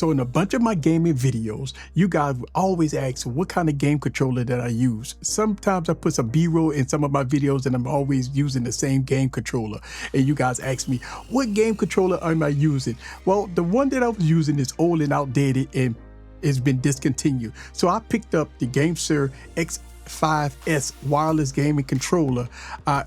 So in a bunch of my gaming videos, you guys always ask what kind of game controller that I use. Sometimes I put some B-roll in some of my videos and I'm always using the same game controller. And you guys ask me, what game controller am I using? Well, the one that I was using is old and outdated and it's been discontinued. So I picked up the Gamesir X5S wireless gaming controller,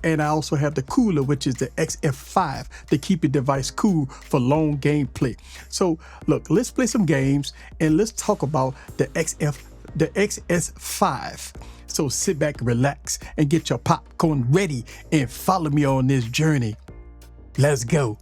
and I also have the cooler, which is the XF5, to keep your device cool for long gameplay. So look, let's play some games and let's talk about the XS5. So sit back, relax, and get your popcorn ready and follow me on this journey. Let's go.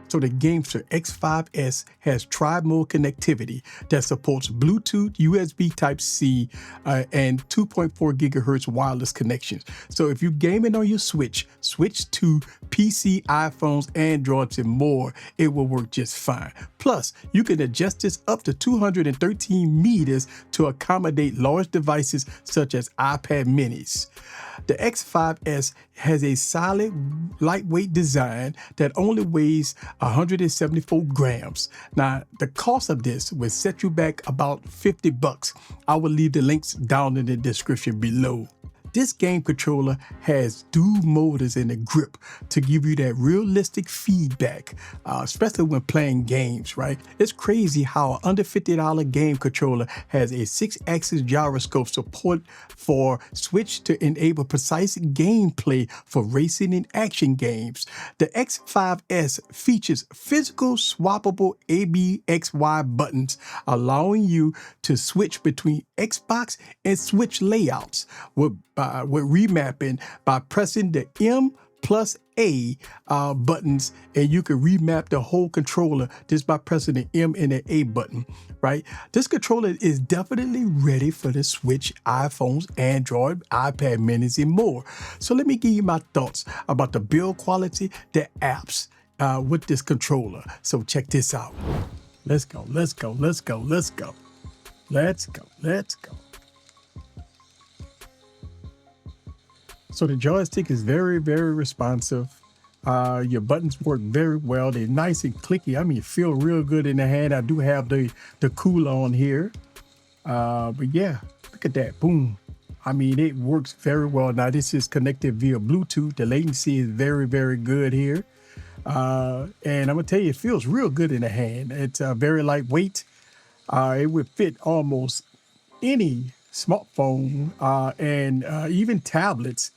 So the Gamesir X5S has tri-mode connectivity that supports Bluetooth, USB Type-C, and 2.4 gigahertz wireless connections. So if you're gaming on your Switch to PC, iPhones, Androids, and more, it will work just fine. Plus, you can adjust this up to 213 meters to accommodate large devices such as iPad minis. The X5S has a solid, lightweight design that only weighs 174 grams. Now, the cost of this will set you back about $50. I will leave the links down in the description below. This game controller has dual motors in the grip to give you that realistic feedback, especially when playing games, right? It's crazy how an under $50 game controller has a 6-axis gyroscope support for Switch to enable precise gameplay for racing and action games. The X5S features physical swappable ABXY buttons, allowing you to switch between Xbox and Switch layouts with remapping by pressing the M+A buttons, and you can remap the whole controller just by pressing the M and the A button, right? This controller is definitely ready for the Switch, iPhones, Android, iPad minis, and more. So let me give you my thoughts about the build quality, the apps with this controller. So check this out. Let's go, let's go, let's go, let's go. Let's go, let's go. So the joystick is very, very responsive. Your buttons work very well. They're nice and clicky. I mean, feel real good in the hand. I do have the cooler on here. But yeah, look at that, boom. I mean, it works very well. Now this is connected via Bluetooth. The latency is very, very good here. And I'm gonna tell you, it feels real good in the hand. It's very lightweight. It would fit almost any smartphone and even tablets.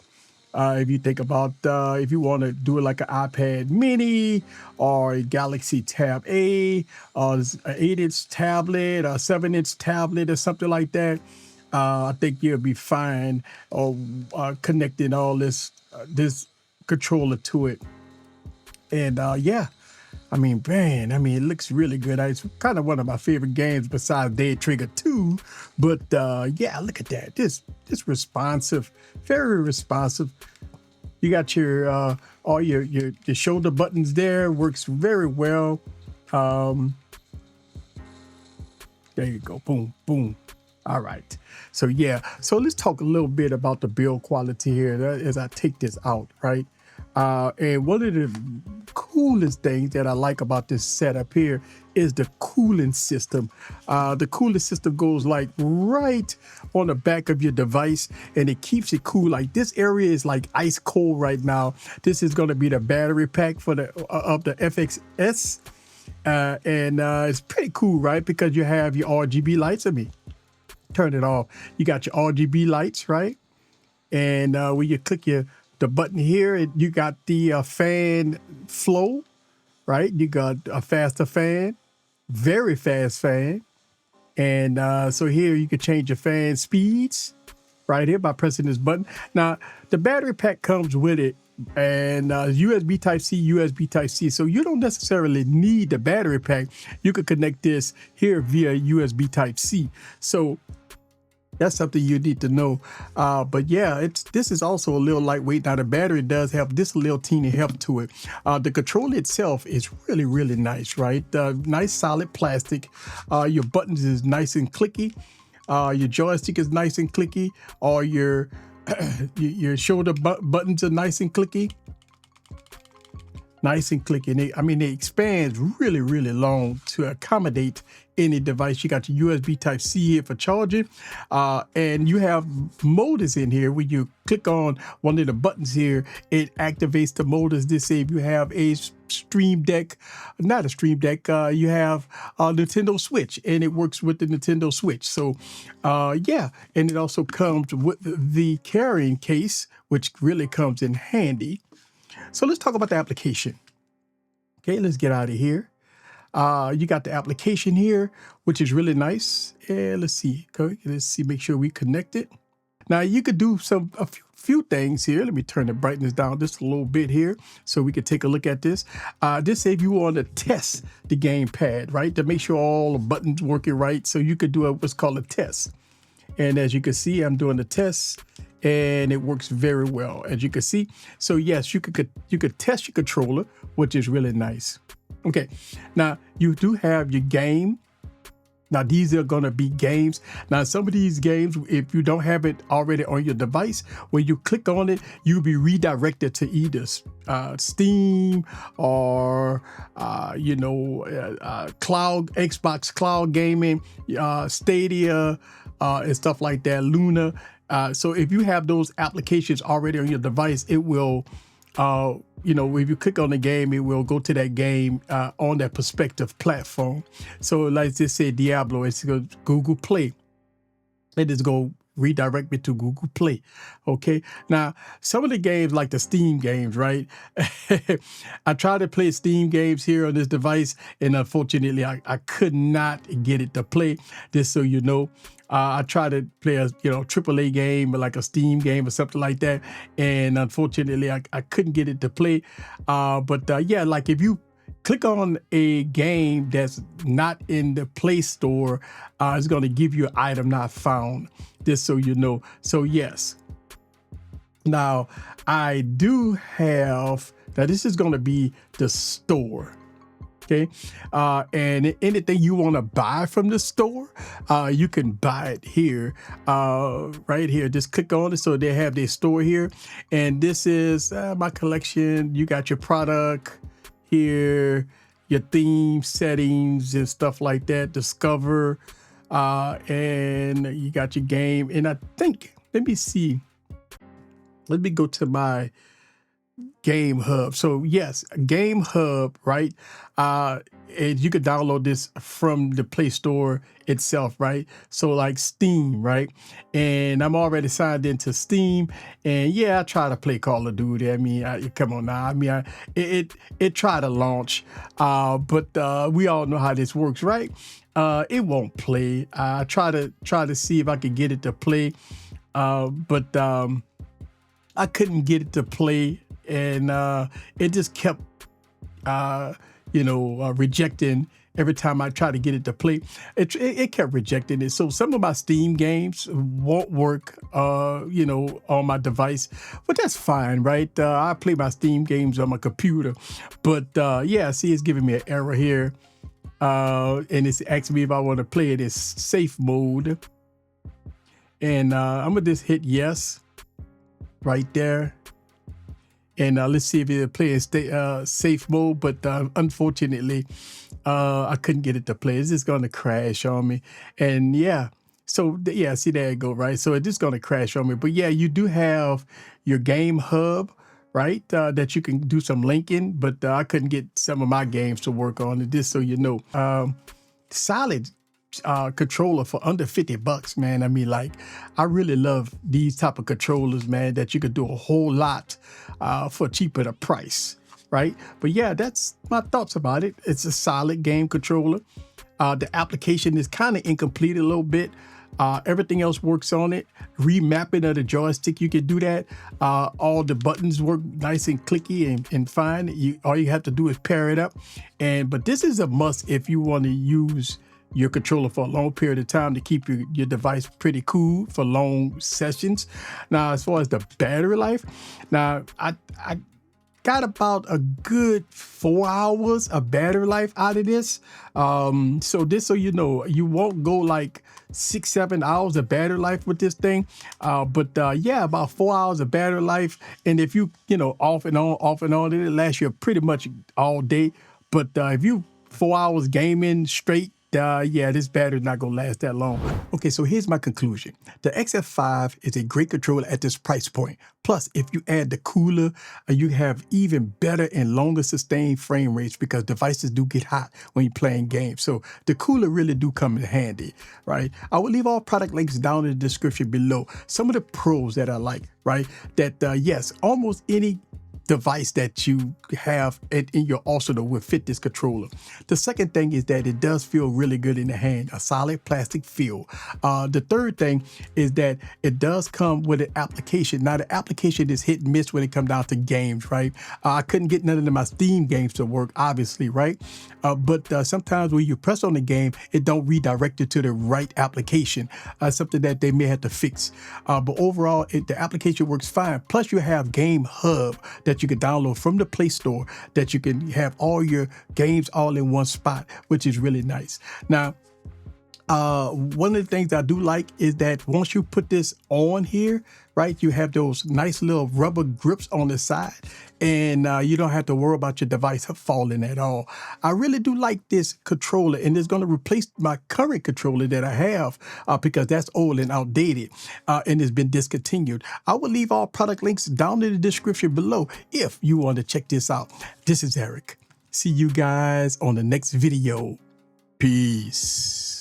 If you think about if you want to do it like an iPad mini or a Galaxy Tab A or an 8-inch tablet or 7-inch tablet or something like that, I think you'll be fine connecting all this controller to it. And yeah, I mean, man, it looks really good. It's kind of one of my favorite games besides Dead Trigger 2. But yeah, look at that. This responsive, very responsive. You got your all your shoulder buttons there. Works very well. There you go. Boom, boom. All right. So yeah. So let's talk a little bit about the build quality here as I take this out, right? And one of the coolest things that I like about this setup here is the cooling system. The cooling system goes like right on the back of your device and it keeps it cool. Like this area is like ice cold right now. This is going to be the battery pack for the of the FXS. And it's pretty cool, right? Because you have your RGB lights. Let me turn it off. You got your RGB lights, right? And when you click the button here, you got the fan flow, right? You got a faster fan, very fast fan. And so here you can change your fan speeds right here by pressing this button. Now, the battery pack comes with it and USB Type-C, USB Type-C. So you don't necessarily need the battery pack. You could connect this here via USB Type-C. So That's something you need to know. But yeah, this is also a little lightweight. Now the battery does have this little teeny help to it. The controller itself is really, really nice, right? Nice solid plastic. Your buttons is nice and clicky. Your joystick is nice and clicky. Or your your shoulder buttons are nice and clicky. Nice and clicky. And they expand really, really long to accommodate any device. You got your USB Type-C here for charging, and you have motors in here. When you click on one of the buttons here, it activates the motors. This say if you have a Stream Deck, not a Stream Deck, you have a Nintendo Switch, and it works with the Nintendo Switch. So yeah, and it also comes with the carrying case, which really comes in handy. So let's talk about the application. Okay, let's get out of here. You got the application here, which is really nice. And let's see. Okay, let's see. Make sure we connect it. Now you could do a few things here. Let me turn the brightness down just a little bit here so we can take a look at this. This say if you want to test the gamepad, right, to make sure all the buttons working right. So you could do what's called a test. And as you can see, I'm doing the test, and it works very well, as you can see. So yes, you could test your controller, which is really nice. Okay, now you do have your game. Now these are gonna be games. Now some of these games, if you don't have it already on your device, when you click on it, you'll be redirected to either Steam or cloud, Xbox cloud gaming, Stadia, and stuff like that, Luna. So if you have those applications already on your device, it will, if you click on the game, it will go to that game on that perspective platform. So like this say Diablo, it's Google Play. It is go redirect me to Google Play. Okay. Now, some of the games like the Steam games, right? I tried to play Steam games here on this device, and unfortunately, I could not get it to play. Just so you know, I tried to play a AAA game or like a Steam game or something like that, and unfortunately, I couldn't get it to play. Yeah, like if you click on a game that's not in the Play Store, it's going to give you an item not found, just so you know. So yes. Now, I do have, now this is going to be the store. Okay. And anything you want to buy from the store, you can buy it here, right here. Just click on it. So they have their store here. And this is my collection. You got your product here, your theme settings and stuff like that, discover, and you got your game. And I think, let me see, let me go to my Game Hub. So yes, Game Hub, right? And you could download this from the Play Store itself, right? So like Steam, right? And I'm already signed into Steam, and yeah, I try to play Call of Duty. I mean, come on now. I mean, it tried to launch, but we all know how this works, right? It won't play. I try to see if I could get it to play, but I couldn't get it to play, and it just kept rejecting every time I try to get it to play. It kept rejecting it. So some of my Steam games won't work, on my device, but that's fine, right? I play my Steam games on my computer, but yeah, see, it's giving me an error here, and it's asking me if I want to play it in safe mode, and I'm gonna just hit yes right there. And let's see if it'll play in safe mode, but unfortunately, I couldn't get it to play. It's just going to crash on me. And yeah, so yeah, see, there you go, right? So it's just going to crash on me. But yeah, you do have your Game Hub, right, that you can do some linking, but I couldn't get some of my games to work on it, just so you know. Solid controller for under $50, man. I mean, like, I really love these type of controllers, man, that you could do a whole lot for cheaper the price, right? But yeah, that's my thoughts about it. It's a solid game controller. The application is kind of incomplete a little bit. Everything else works on it. Remapping of the joystick, you can do that. All the buttons work nice and clicky and fine. All you have to do is pair it up. But this is a must if you want to use your controller for a long period of time to keep your device pretty cool for long sessions. Now, as far as the battery life, now I got about a good 4 hours of battery life out of this. So you know, you won't go like 6-7 hours of battery life with this thing. But yeah, about 4 hours of battery life. And if you know, off and on, it'll last you pretty much all day. But if you 4 hours gaming straight, yeah, this battery's not gonna last that long. Okay, so here's my conclusion. The XF5 is a great controller at this price point. Plus, if you add the cooler, you have even better and longer sustained frame rates because devices do get hot when you're playing games. So the cooler really do come in handy, right? I will leave all product links down in the description below. Some of the pros that I like, right? That yes, almost any device that you have in your arsenal will fit this controller. The second thing is that it does feel really good in the hand, a solid plastic feel. The third thing is that it does come with an application. Now the application is hit and miss when it comes down to games, right? I couldn't get none of my Steam games to work, obviously, right? But sometimes when you press on the game, it don't redirect it to the right application, something that they may have to fix. But overall, the application works fine. Plus you have Game Hub that you can download from the Play Store that you can have all your games all in one spot, which is really nice. Now, one of the things I do like is that once you put this on here, right, you have those nice little rubber grips on the side, and you don't have to worry about your device falling at all. I really do like this controller, and it's going to replace my current controller that I have because that's old and outdated and it's been discontinued. I will leave all product links down in the description below if you want to check this out. This is Eric. See you guys on the next video. Peace.